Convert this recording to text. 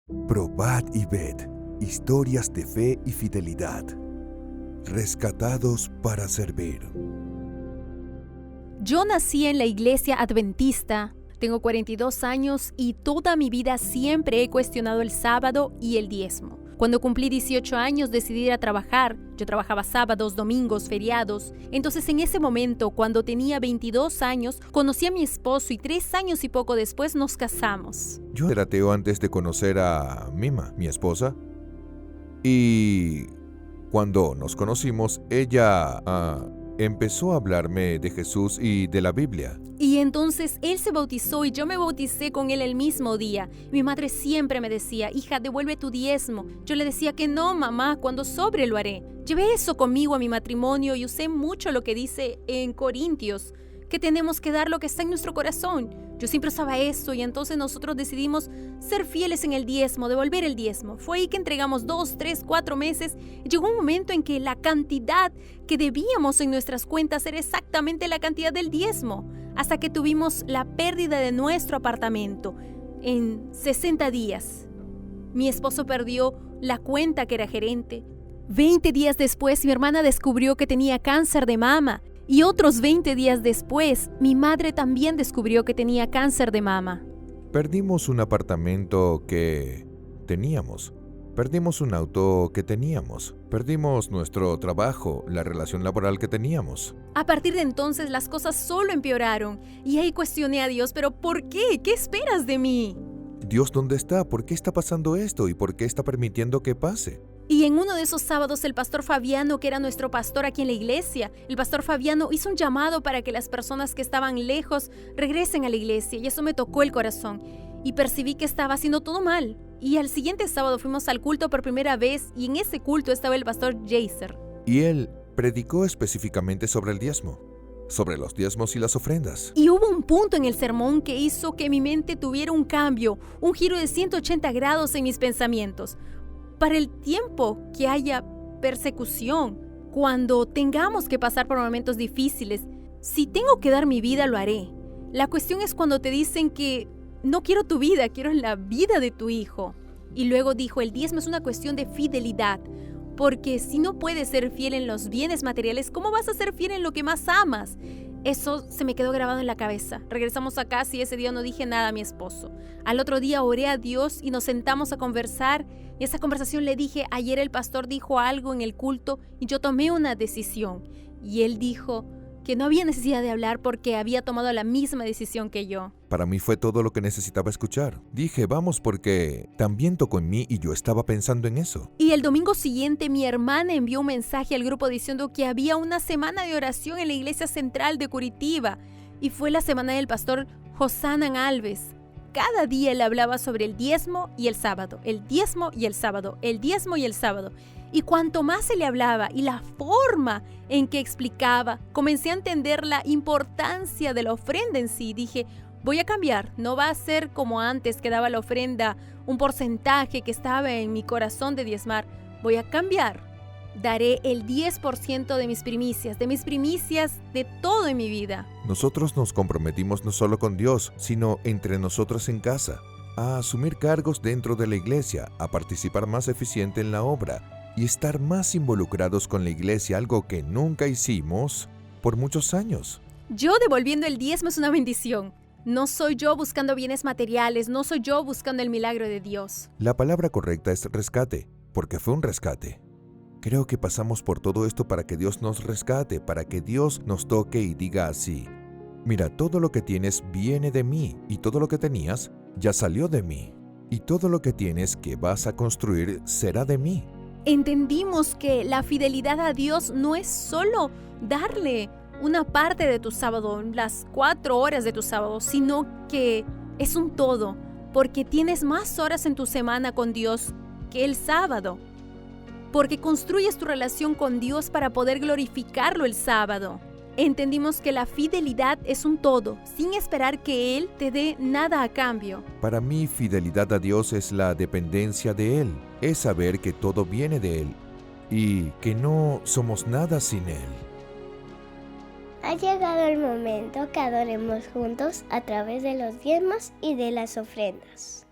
Probad y ved, historias de fe y fidelidad, rescatados para servir. Yo nací en la iglesia adventista, tengo 42 años y toda mi vida siempre he cuestionado el sábado y el diezmo. Cuando cumplí 18 años decidí ir a trabajar. Yo trabajaba sábados, domingos, feriados. Entonces en ese momento, cuando tenía 22 años, conocí a mi esposo y 3 años y poco después nos casamos. Yo era ateo antes de conocer a Mima, mi esposa. Y cuando nos conocimos, ella empezó a hablarme de Jesús y de la Biblia. Y entonces él se bautizó y yo me bauticé con él el mismo día. Mi madre siempre me decía, hija, devuelve tu diezmo. Yo le decía que no, mamá, cuando sobre lo haré. Llevé eso conmigo a mi matrimonio y usé mucho lo que dice en Corintios, que tenemos que dar lo que está en nuestro corazón. Yo siempre usaba eso y entonces nosotros decidimos ser fieles en el diezmo, devolver el diezmo. Fue ahí que entregamos 2, 3, 4 meses y llegó un momento en que la cantidad que debíamos en nuestras cuentas era exactamente la cantidad del diezmo, hasta que tuvimos la pérdida de nuestro apartamento en 60 días. Mi esposo perdió la cuenta que era gerente. 20 días después mi hermana descubrió que tenía cáncer de mama. Y otros 20 días después, mi madre también descubrió que tenía cáncer de mama. Perdimos un apartamento que teníamos. Perdimos un auto que teníamos. Perdimos nuestro trabajo, la relación laboral que teníamos. A partir de entonces las cosas solo empeoraron. Y ahí cuestioné a Dios, ¿pero por qué? ¿Qué esperas de mí? Dios, ¿dónde está? ¿Por qué está pasando esto? ¿Y por qué está permitiendo que pase? Y en uno de esos sábados el pastor Fabiano, que era nuestro pastor aquí en la iglesia, el pastor Fabiano hizo un llamado para que las personas que estaban lejos regresen a la iglesia y eso me tocó el corazón y percibí que estaba haciendo todo mal. Y al siguiente sábado fuimos al culto por primera vez y en ese culto estaba el pastor Jaser. Y él predicó específicamente sobre el diezmo, sobre los diezmos y las ofrendas. Y hubo un punto en el sermón que hizo que mi mente tuviera un cambio, un giro de 180 grados en mis pensamientos. Para el tiempo que haya persecución, cuando tengamos que pasar por momentos difíciles, si tengo que dar mi vida, lo haré. La cuestión es cuando te dicen que no quiero tu vida, quiero la vida de tu hijo. Y luego dijo, el diezmo es una cuestión de fidelidad, porque si no puedes ser fiel en los bienes materiales, ¿cómo vas a ser fiel en lo que más amas? Eso se me quedó grabado en la cabeza. Regresamos a casa y ese día no dije nada a mi esposo. Al otro día oré a Dios y nos sentamos a conversar. Y esa conversación le dije, ayer el pastor dijo algo en el culto y yo tomé una decisión. Y él dijo que no había necesidad de hablar porque había tomado la misma decisión que yo. Para mí fue todo lo que necesitaba escuchar. Dije, vamos, porque también tocó en mí y yo estaba pensando en eso. Y el domingo siguiente mi hermana envió un mensaje al grupo diciendo que había una semana de oración en la iglesia central de Curitiba. Y fue la semana del pastor Josanan Alves. Cada día él hablaba sobre el diezmo y el sábado, el diezmo y el sábado, el diezmo y el sábado. Y cuanto más se le hablaba y la forma en que explicaba, comencé a entender la importancia de la ofrenda en sí. Dije, voy a cambiar, no va a ser como antes que daba la ofrenda, un porcentaje que estaba en mi corazón de diezmar. Voy a cambiar. Daré el 10% de mis primicias de todo en mi vida. Nosotros nos comprometimos no solo con Dios, sino entre nosotros en casa, a asumir cargos dentro de la iglesia, a participar más eficiente en la obra y estar más involucrados con la iglesia, algo que nunca hicimos por muchos años. Yo devolviendo el diezmo es una bendición. No soy yo buscando bienes materiales, no soy yo buscando el milagro de Dios. La palabra correcta es rescate, porque fue un rescate. Creo que pasamos por todo esto para que Dios nos rescate, para que Dios nos toque y diga así: mira, todo lo que tienes viene de mí, y todo lo que tenías ya salió de mí, y todo lo que tienes que vas a construir será de mí. Entendimos que la fidelidad a Dios no es solo darle una parte de tu sábado, las 4 horas de tu sábado, sino que es un todo, porque tienes más horas en tu semana con Dios que el sábado, porque construyes tu relación con Dios para poder glorificarlo el sábado. Entendimos que la fidelidad es un todo, sin esperar que Él te dé nada a cambio. Para mí, fidelidad a Dios es la dependencia de Él, es saber que todo viene de Él y que no somos nada sin Él. Ha llegado el momento que adoremos juntos a través de los diezmos y de las ofrendas.